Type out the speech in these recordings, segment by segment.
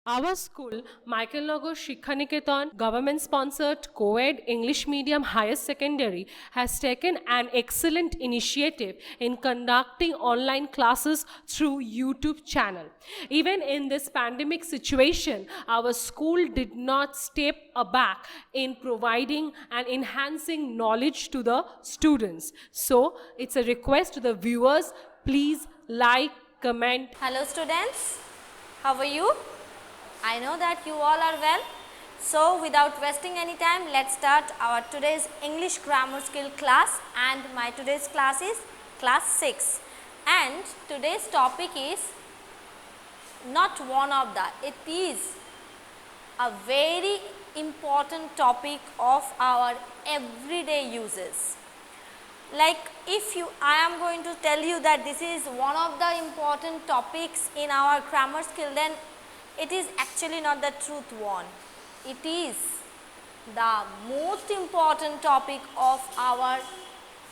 Our school, Michael Nagar Shikhaniketan, government sponsored co ed English medium higher secondary, has taken an excellent initiative in conducting online classes through YouTube channel. Even in this pandemic situation, our school did not step aback in providing and enhancing knowledge to the students. So, it's a request to the viewers, please like, comment. Hello students, how are you? I know that you all are well. So without wasting any time, let's start our today's English grammar skill class, and my today's class is class 6, and today's topic is not one of the, it is a very important topic of our everyday uses. Like if I am going to tell you that this is one of the important topics in our grammar skill, then it is actually not the truth one. It is the most important topic of our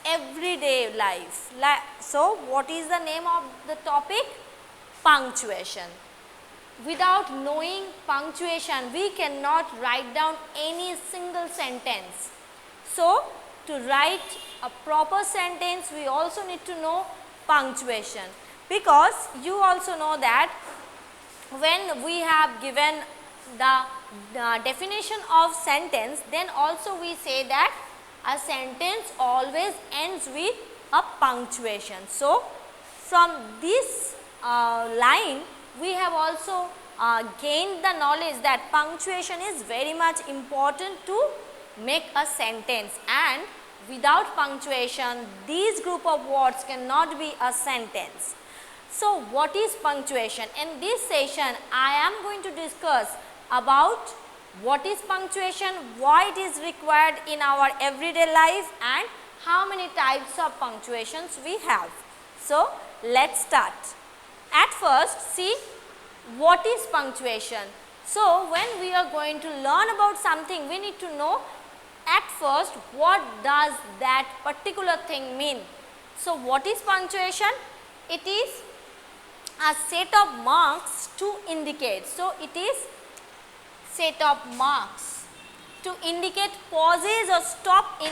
everyday life. So what is the name of the topic? Punctuation. Without knowing punctuation, we cannot write down any single sentence. So to write a proper sentence, we also need to know punctuation, because you also know that when we have given the definition of sentence, then also we say that a sentence always ends with a punctuation. So from this line, we have also gained the knowledge that punctuation is very much important to make a sentence, and without punctuation, these group of words cannot be a sentence. So what is punctuation? In this session, I am going to discuss about what is punctuation, why it is required in our everyday life, and how many types of punctuations we have. So let's start. At first, see what is punctuation. So when we are going to learn about something, we need to know at first what does that particular thing mean. So what is punctuation? It is a set of marks to indicate. So it is set of marks to indicate pauses or stops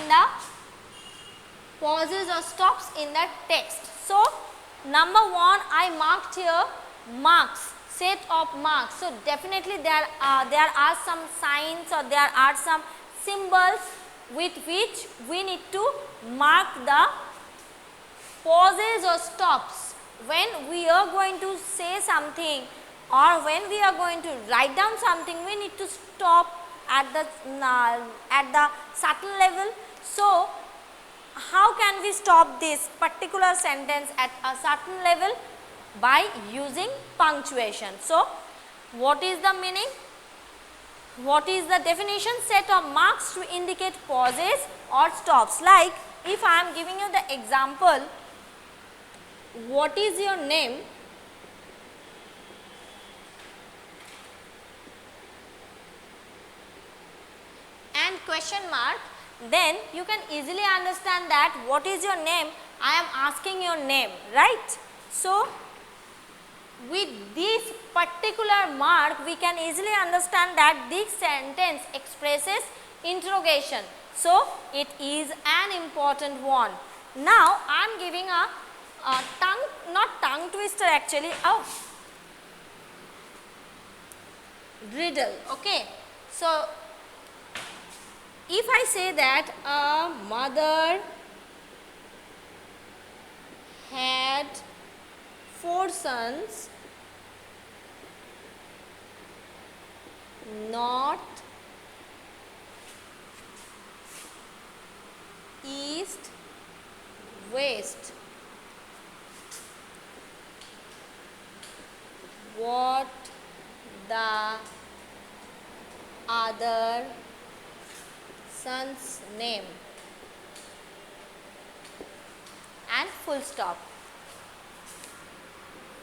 in the text. So number one, I marked here marks, set of marks. So definitely there are some signs, or there are some symbols with which we need to mark the pauses or stops. When we are going to say something, or when we are going to write down something, we need to stop at the certain level. So how can we stop this particular sentence at a certain level? By using punctuation. So what is the meaning? What is the definition? Set of marks to indicate pauses or stops. Like if I am giving you the example, what is your name? And question mark, then you can easily understand that what is your name? I am asking your name, right? So with this particular mark, we can easily understand that this sentence expresses interrogation. So it is an important one. Now I am giving a not tongue twister actually, a riddle. Okay. So if I say that a mother had 4 sons, north, east, west, what the other son's name, and full stop.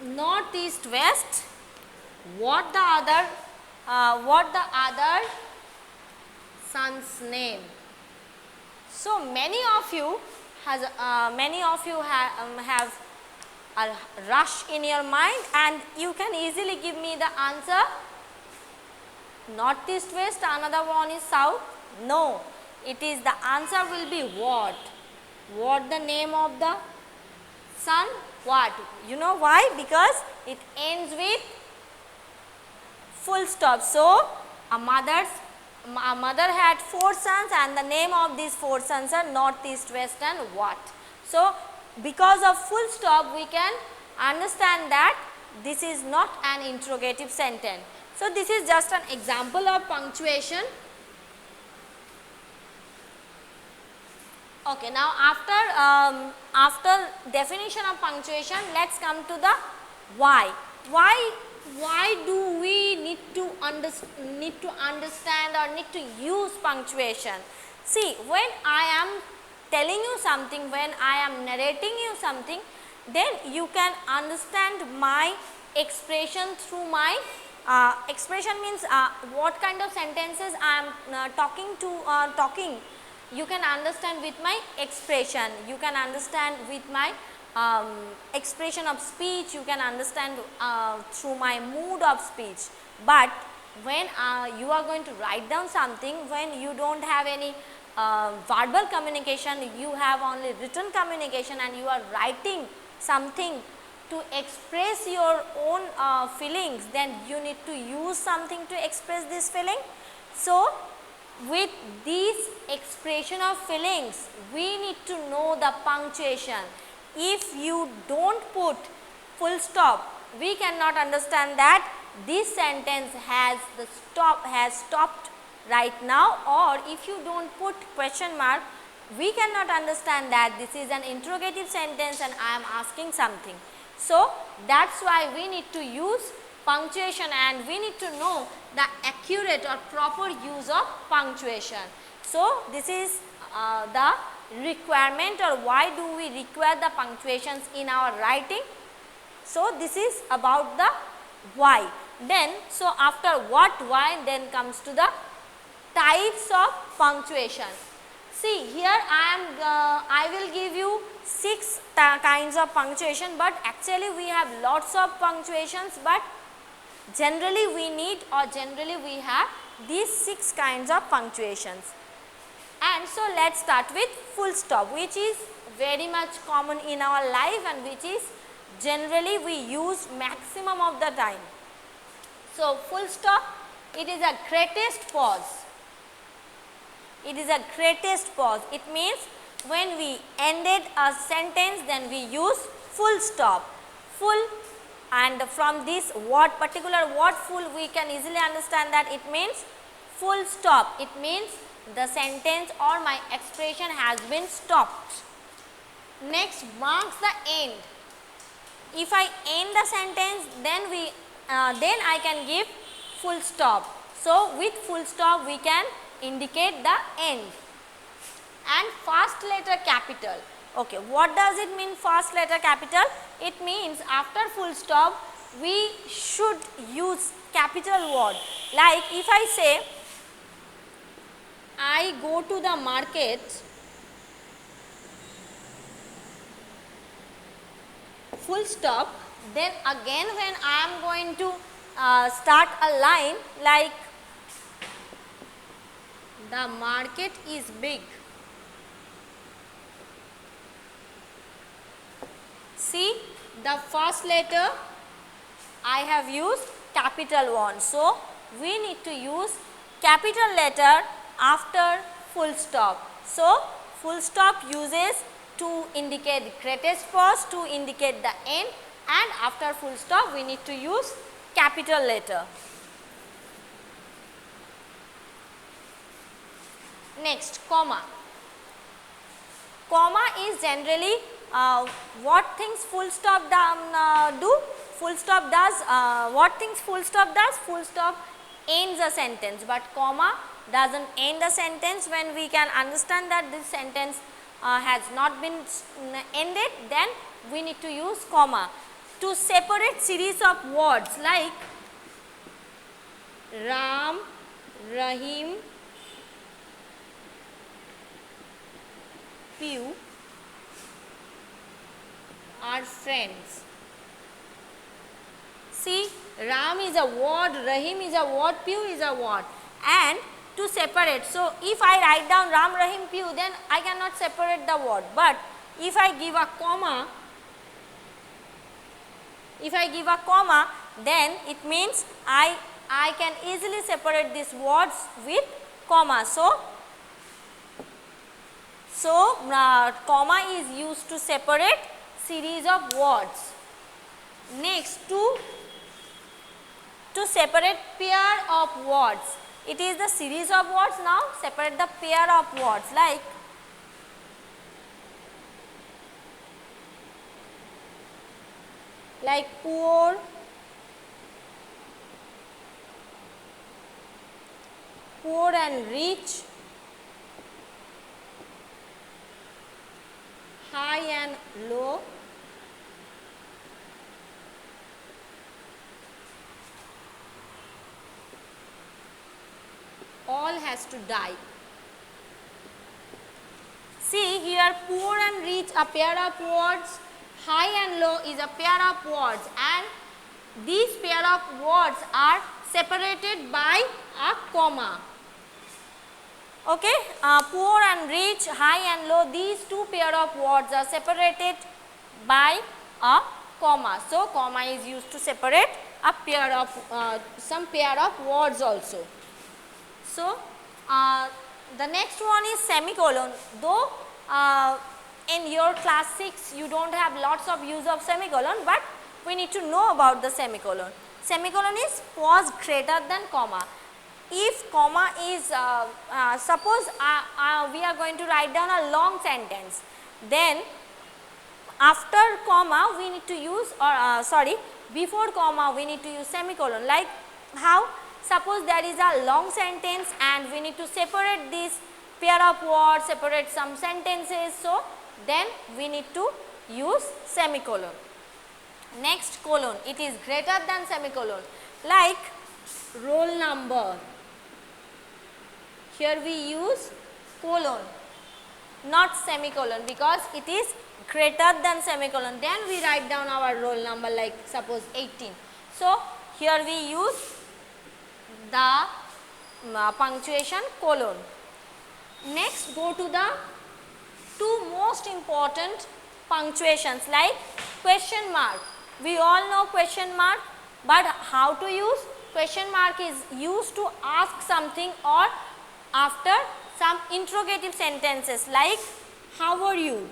North, east, west, what the other son's name. So many of you have a rush in your mind, and you can easily give me the answer northeast west, another one is south? No, it is the answer will be what? What the name of the sun? What? You know why? Because it ends with full stop. So, a mother had 4 sons and the name of these 4 sons are northeast, west and what. So, because of full stop we can understand that this is not an interrogative sentence. So, this is just an example of punctuation. Okay, now after definition of punctuation, let's come to the why. Why do we need to understand or need to use punctuation? See, when I am telling you something, when I am narrating you something, then you can understand my expression through my expression means what kind of sentences I am talking. You can understand with my expression, you can understand with my expression of speech, you can understand through my mood of speech. But when you are going to write down something, when you do not have any verbal communication, you have only written communication and you are writing something to express your own feelings, then you need to use something to express this feeling. So, with these expression of feelings, we need to know the punctuation. If you do not put full stop, we cannot understand that this sentence has stopped right now, or if you do not put question mark, we cannot understand that this is an interrogative sentence and I am asking something. So, that is why we need to use punctuation and we need to know the accurate or proper use of punctuation. So, this is the requirement, or why do we require the punctuations in our writing. So, this is about the why. Then, so after what, why, then comes to the types of punctuation. See, here I will give you 6 kinds of punctuation, but actually we have lots of punctuations, but generally we need, or generally we have these 6 kinds of punctuations. And so, let us start with full stop, which is very much common in our life and which is generally we use maximum of the time. So, full stop, it is a greatest pause. It is a greatest pause. It means when we ended a sentence, then we use full stop. Full, and from this word, particular word full, we can easily understand that it means full stop. It means the sentence or my expression has been stopped. Next, marks the end. If I end the sentence, then I can give full stop. So, with full stop we can indicate the end. And first letter capital. Okay, what does it mean first letter capital? It means after full stop we should use capital word. Like if I say I go to the market, full stop, then again when I am going to start a line like the market is big. See, the first letter I have used capital one. So, we need to use capital letter after full stop. So, full stop uses to indicate the greatest pause, to indicate the end, and after full stop we need to use capital letter. Next, comma. Comma is generally what things full stop do? Full stop does what things full stop does? Full stop ends a sentence, but comma does not end a sentence. When we can understand that this sentence has not been ended, then we need to use comma to separate series of words like Ram, Rahim, Pew are friends. See, Ram is a word, Rahim is a word, Pew is a word, and to separate. So, if I write down Ram, Rahim, Pew, then I cannot separate the word, but if I give a comma, then it means I can easily separate these words with comma. So, comma is used to separate series of words. Next, to separate pair of words. It is the series of words. Now, separate the pair of words like poor, and rich, high and low, all has to die. See here, poor and rich, a pair of words, high and low is a pair of words, and these pair of words are separated by a comma. Okay, poor and rich, high and low, these two pair of words are separated by a comma. So, comma is used to separate a pair of some pair of words also. So, the next one is semicolon. Though in your class 6 you do not have lots of use of semicolon, but we need to know about the semicolon. Semicolon is pause greater than comma. If comma is suppose we are going to write down a long sentence, then after comma we need to use, or before comma we need to use semicolon. Like how? Suppose there is a long sentence and we need to separate this pair of words, separate some sentences. So, then we need to use semicolon. Next, colon, it is greater than semicolon, like roll number. Here we use colon, not semicolon, because it is greater than semicolon. Then we write down our roll number, like suppose 18. So, here we use the punctuation colon. Next, go to the two most important punctuations, like question mark. We all know question mark, but how to use? Question mark is used to ask something or after some interrogative sentences, like how are you?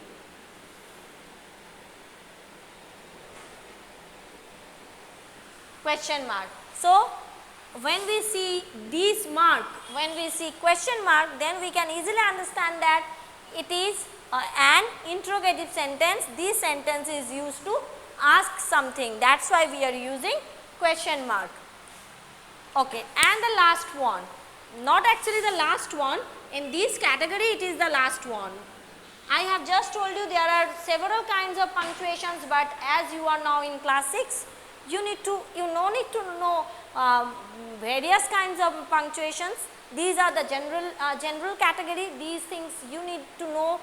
Question mark. So, when we see this mark, when we see question mark, then we can easily understand that it is an interrogative sentence. This sentence is used to ask something. That is why we are using question mark. Okay. And the last one, not actually the last one, in this category it is the last one. I have just told you there are several kinds of punctuations, but as you are now in class 6, you no need to know various kinds of punctuations. These are the general category. These things you need to know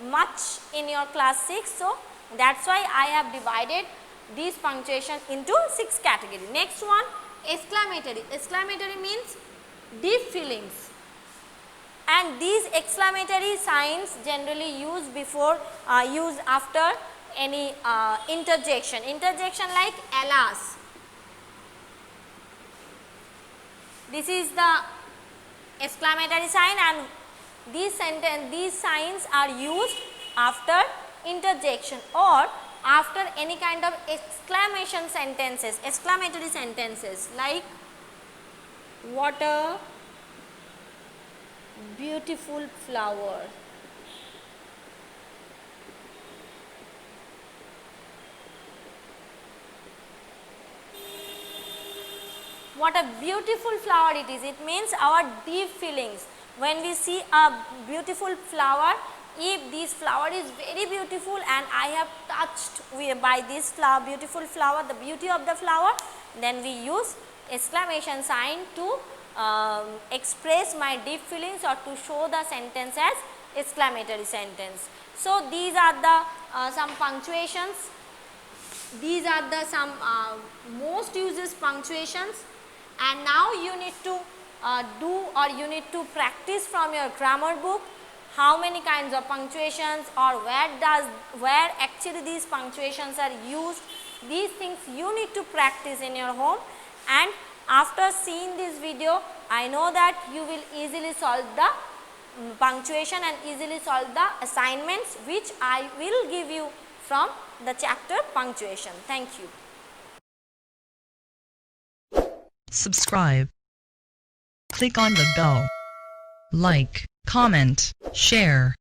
much in your class 6. So, that is why I have divided these punctuations into 6 categories. Next one, exclamatory. Exclamatory means deep feelings, and these exclamatory signs generally used after any interjection. Interjection like alas. This is the exclamatory sign, and these signs are used after interjection or after any kind of exclamation sentences, exclamatory sentences, like what a beautiful flower. What a beautiful flower it is. It means our deep feelings. When we see a beautiful flower, if this flower is very beautiful and I have touched by this beautiful flower, the beauty of the flower, then we use exclamation sign to express my deep feelings or to show the sentence as exclamatory sentence. So, these are the some punctuations. These are the some most uses punctuations, and now you need to do, or you need to practice from your grammar book how many kinds of punctuations, or where actually these punctuations are used. These things you need to practice in your home, and after seeing this video I know that you will easily solve the punctuation and easily solve the assignments which I will give you from the chapter punctuation. Thank you. Subscribe. Click on the bell. Like, comment, share.